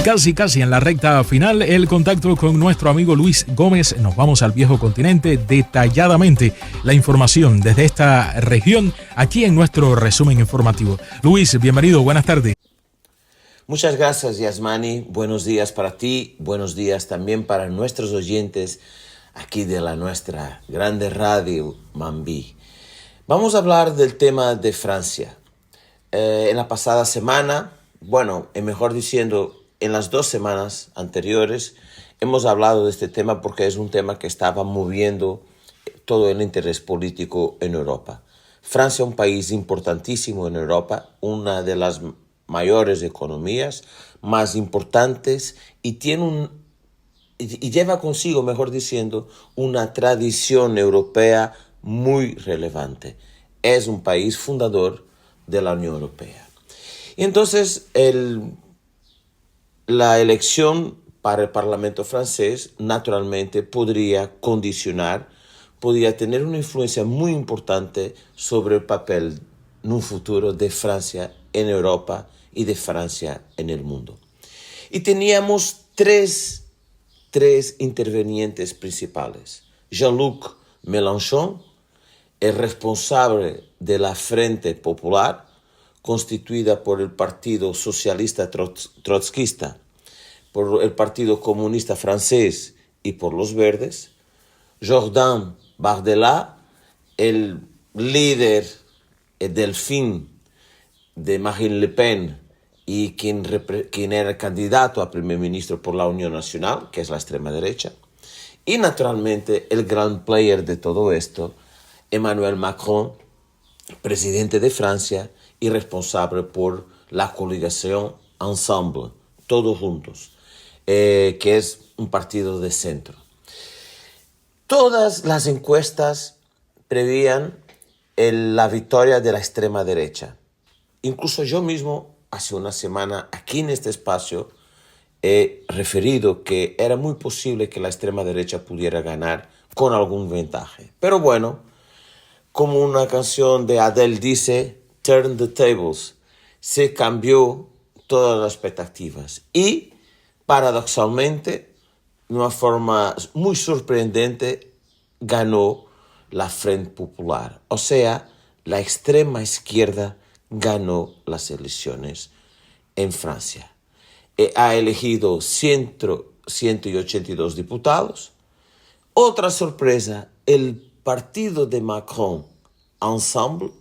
Casi en la recta final, el contacto con nuestro amigo Luis Gómez. Nos vamos al viejo continente, detalladamente la información desde esta región, aquí en nuestro resumen informativo. Luis, bienvenido, buenas tardes. Muchas gracias, Yasmani. Buenos días para ti, buenos días también para nuestros oyentes aquí de la nuestra grande radio Mambí. Vamos a hablar del tema de Francia. En la pasada semana, mejor diciendo, en las 2 semanas anteriores, hemos hablado de este tema porque es un tema que estaba moviendo todo el interés político en Europa. Francia es un país importantísimo en Europa, una de las mayores economías, más importantes, y lleva consigo, mejor diciendo, una tradición europea muy relevante. Es un país fundador de la Unión Europea. Y entonces la elección para el Parlamento francés naturalmente podría tener una influencia muy importante sobre el papel en un futuro de Francia en Europa y de Francia en el mundo. Y teníamos tres intervenientes principales. Jean-Luc Mélenchon, el responsable de la Frente Popular, constituida por el Partido Socialista Trotskista, por el Partido Comunista Francés y por los Verdes. Jordan Bardella, el líder, el delfín de Marine Le Pen y quien era candidato a primer ministro por la Unión Nacional, que es la extrema derecha. Y naturalmente el gran player de todo esto, Emmanuel Macron, presidente de Francia y responsable por la coalición Ensemble, todos juntos, que es un partido de centro. Todas las encuestas prevían la victoria de la extrema derecha. Incluso yo mismo, hace una semana, aquí en este espacio, he referido que era muy posible que la extrema derecha pudiera ganar con algún ventaje. Pero bueno, como una canción de Adele dice, turn the tables, se cambió todas las expectativas. Y, paradoxalmente, de una forma muy sorprendente, ganó la Frente Popular. O sea, la extrema izquierda ganó las elecciones en Francia. Ha elegido 182 diputados. Otra sorpresa, el partido de Macron, Ensemble,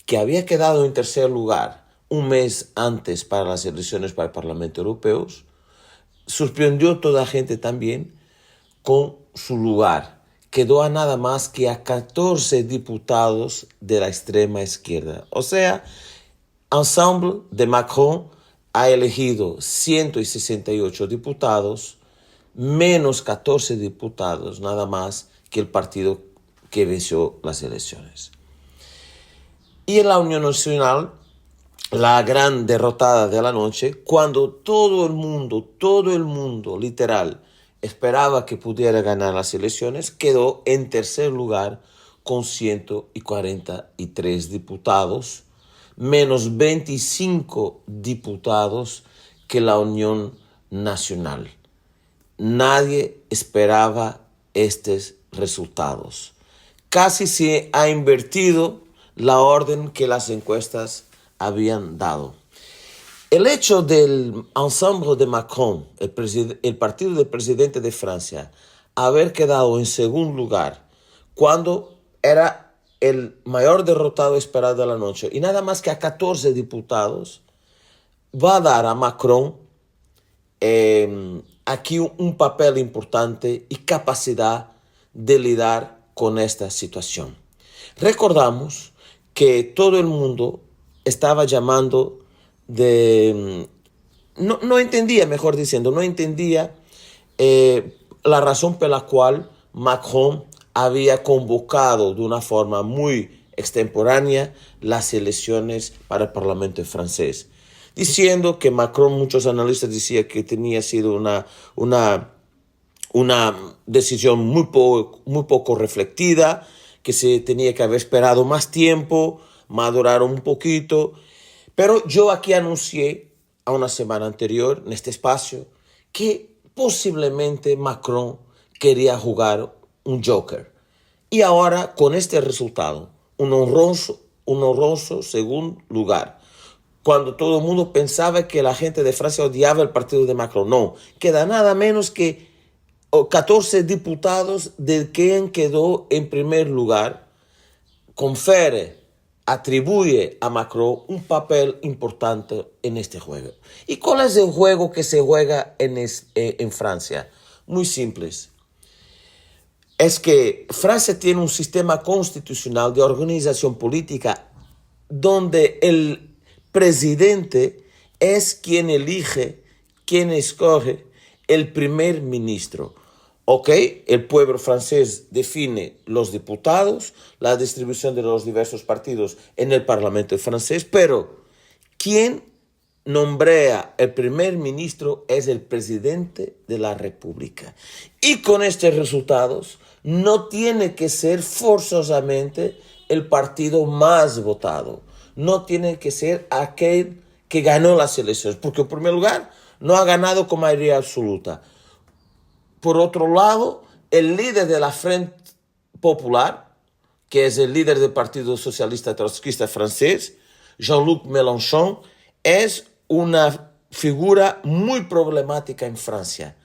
que había quedado en tercer lugar un mes antes para las elecciones para el Parlamento Europeo, sorprendió a toda la gente también con su lugar. Quedó a nada más que a 14 diputados de la extrema izquierda. O sea, Ensemble de Macron ha elegido 168 diputados, menos 14 diputados, nada más que el partido que venció las elecciones. Y en la Unión Nacional, la gran derrotada de la noche, cuando todo el mundo, literal, esperaba que pudiera ganar las elecciones, quedó en tercer lugar con 143 diputados, menos 25 diputados que la Unión Nacional. Nadie esperaba estos resultados. Casi se ha invertido la orden que las encuestas habían dado. El hecho del Ensemble de Macron, el partido del presidente de Francia, haber quedado en segundo lugar cuando era el mayor derrotado esperado de la noche y nada más que a 14 diputados, va a dar a Macron aquí un papel importante y capacidad de lidiar con esta situación. Recordamos que todo el mundo estaba llamando no entendía la razón por la cual Macron había convocado de una forma muy extemporánea las elecciones para el Parlamento francés, diciendo que Macron, muchos analistas decían que tenía sido una decisión muy poco reflectida, que se tenía que haber esperado más tiempo, madurar un poquito. Pero yo aquí anuncié a una semana anterior, en este espacio, que posiblemente Macron quería jugar un Joker. Y ahora, con este resultado, un honroso segundo lugar, cuando todo el mundo pensaba que la gente de Francia odiaba el partido de Macron. No, queda nada menos que 14 diputados de quien quedó en primer lugar, atribuye a Macron un papel importante en este juego. ¿Y cuál es el juego que se juega en Francia? Muy simple. Es que Francia tiene un sistema constitucional de organización política donde el presidente es quien elige, quien escoge el primer ministro. ¿Ok? El pueblo francés define los diputados, la distribución de los diversos partidos en el Parlamento francés, pero quien nombra el primer ministro es el presidente de la República. Y con estos resultados no tiene que ser forzosamente el partido más votado. No tiene que ser aquel que ganó las elecciones, porque en primer lugar no ha ganado con mayoría absoluta. Por otro lado, el líder de la Frente Popular, que es el líder del Partido Socialista Trotskista francés, Jean-Luc Mélenchon, es una figura muy problemática en Francia,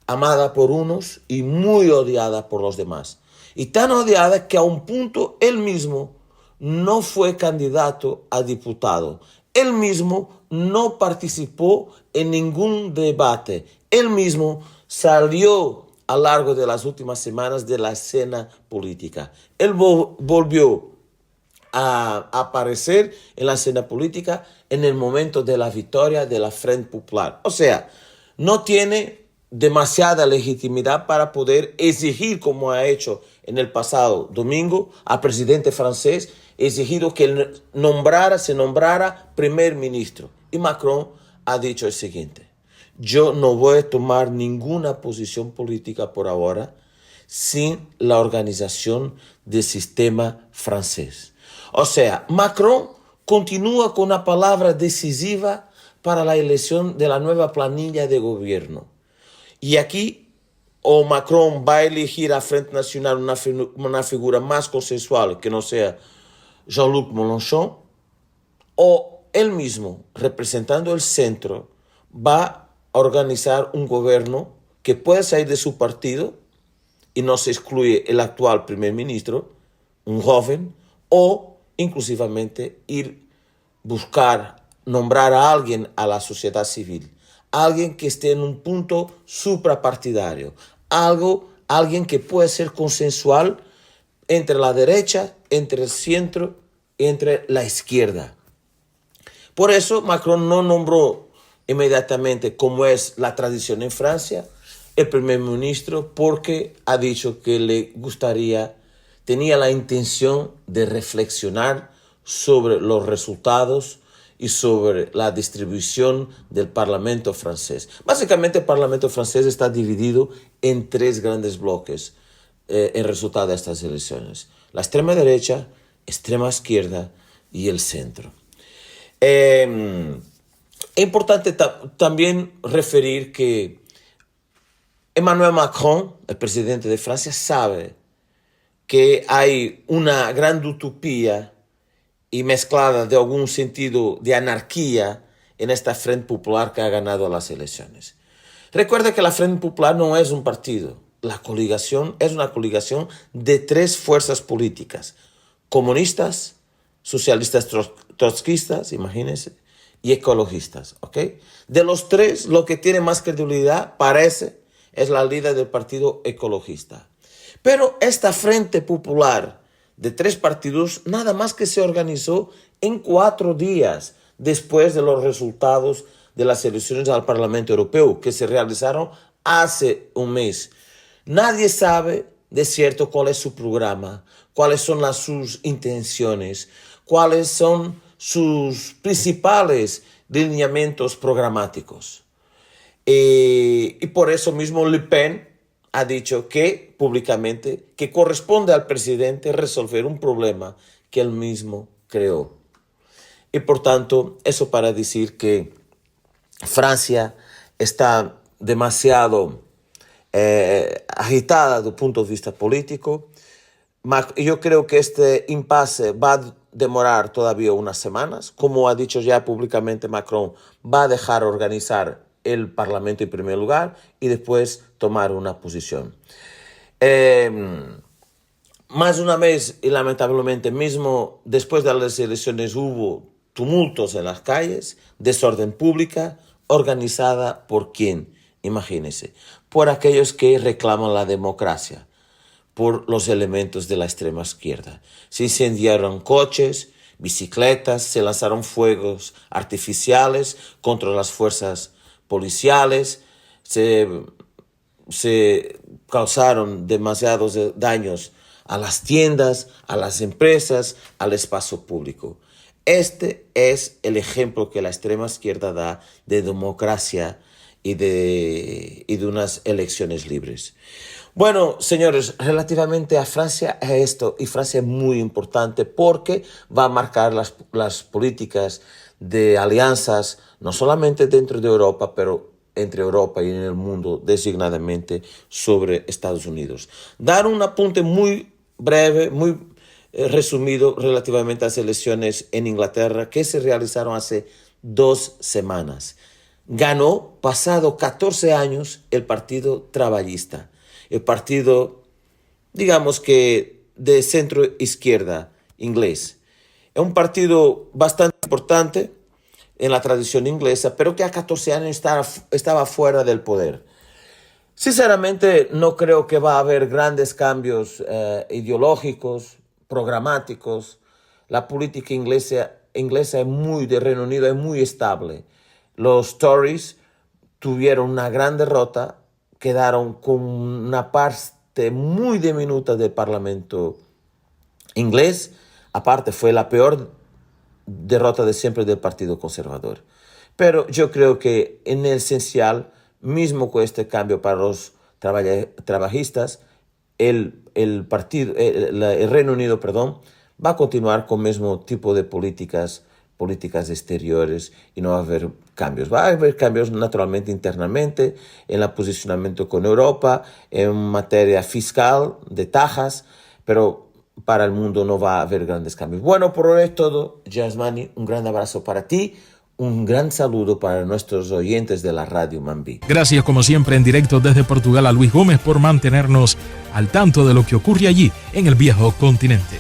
amada por unos y muy odiada por los demás. Y tan odiada que a un punto él mismo no fue candidato a diputado. Él mismo no participó en ningún debate. Él mismo salió a lo largo de las últimas semanas de la escena política. Él volvió a aparecer en la escena política en el momento de la victoria de la Frente Popular. O sea, no tiene demasiada legitimidad para poder exigir, como ha hecho en el pasado domingo, al presidente francés, exigido que se nombrara primer ministro. Y Macron ha dicho el siguiente: yo no voy a tomar ninguna posición política por ahora sin la organización del sistema francés. O sea, Macron continúa con una palabra decisiva para la elección de la nueva planilla de gobierno. Y aquí, o Macron va a elegir a Frente Nacional una figura más consensual que no sea Jean-Luc Mélenchon, o él mismo, representando el centro, va a organizar un gobierno que puede salir de su partido y no se excluye el actual primer ministro, un joven, o inclusivamente buscar nombrar a alguien a la sociedad civil, alguien que esté en un punto suprapartidario, alguien que puede ser consensual entre la derecha, entre el centro y entre la izquierda. Por eso Macron no nombró inmediatamente, como es la tradición en Francia, el primer ministro, porque ha dicho que tenía la intención de reflexionar sobre los resultados y sobre la distribución del Parlamento francés. Básicamente el Parlamento francés está dividido en 3 grandes bloques en resultado de estas elecciones: la extrema derecha, extrema izquierda y el centro. Es importante también referir que Emmanuel Macron, el presidente de Francia, sabe que hay una gran utopía y mezclada de algún sentido de anarquía en esta Frente Popular que ha ganado las elecciones. Recuerda que la Frente Popular no es un partido. La coligación es una coligación de 3 fuerzas políticas: comunistas, socialistas trotskistas, imagínense, y ecologistas. ¿Ok? De los 3, lo que tiene más credibilidad, parece, es la líder del partido ecologista. Pero esta Frente Popular de 3 partidos nada más que se organizó en 4 días después de los resultados de las elecciones al Parlamento Europeo, que se realizaron hace un mes. Nadie sabe de cierto cuál es su programa, cuáles son sus intenciones, cuáles son sus principales lineamientos programáticos. Y por eso mismo Le Pen ha dicho públicamente que corresponde al presidente resolver un problema que él mismo creó. Y por tanto, eso para decir que Francia está demasiado agitada do ponto de vista político. Yo creo que este impasse va a demorar todavía unas semanas. Como ha dicho ya públicamente Macron, va a dejar organizar el Parlamento en primer lugar y después tomar una posición. Más una vez, y lamentablemente, mismo después de las elecciones hubo tumultos en las calles, desorden pública, organizada ¿por quién? Imagínense, por aquellos que reclaman la democracia, por los elementos de la extrema izquierda. Se incendiaron coches, bicicletas, se lanzaron fuegos artificiales contra las fuerzas policiales, se causaron demasiados daños a las tiendas, a las empresas, al espacio público. Este es el ejemplo que la extrema izquierda da de democracia y de unas elecciones libres. Bueno, señores, relativamente a Francia es esto, y Francia es muy importante porque va a marcar las políticas de alianzas, no solamente dentro de Europa, pero entre Europa y en el mundo designadamente sobre Estados Unidos. Dar un apunte muy breve, muy resumido relativamente a las elecciones en Inglaterra que se realizaron hace 2 semanas. Ganó, pasado 14 años, el Partido Trabajista, el partido, digamos que de centro izquierda inglés. Es un partido bastante importante en la tradición inglesa, pero que a 14 años estaba fuera del poder. Sinceramente, no creo que va a haber grandes cambios ideológicos, programáticos. La política inglesa es de Reino Unido es muy estable. Los Tories tuvieron una gran derrota, quedaron con una parte muy diminuta del Parlamento inglés. Aparte, fue la peor derrota de siempre del Partido Conservador. Pero yo creo que en el esencial, mismo con este cambio para los trabajistas, el Reino Unido, va a continuar con el mismo tipo de políticas exteriores y no va a haber cambios. Va a haber cambios naturalmente internamente en el posicionamiento con Europa, en materia fiscal, de tajas, pero para el mundo no va a haber grandes cambios. Bueno, por hoy es todo. Yasmani, un gran abrazo para ti. Un gran saludo para nuestros oyentes de la Radio Mambí. Gracias como siempre en directo desde Portugal a Luis Gómez por mantenernos al tanto de lo que ocurre allí en el viejo continente.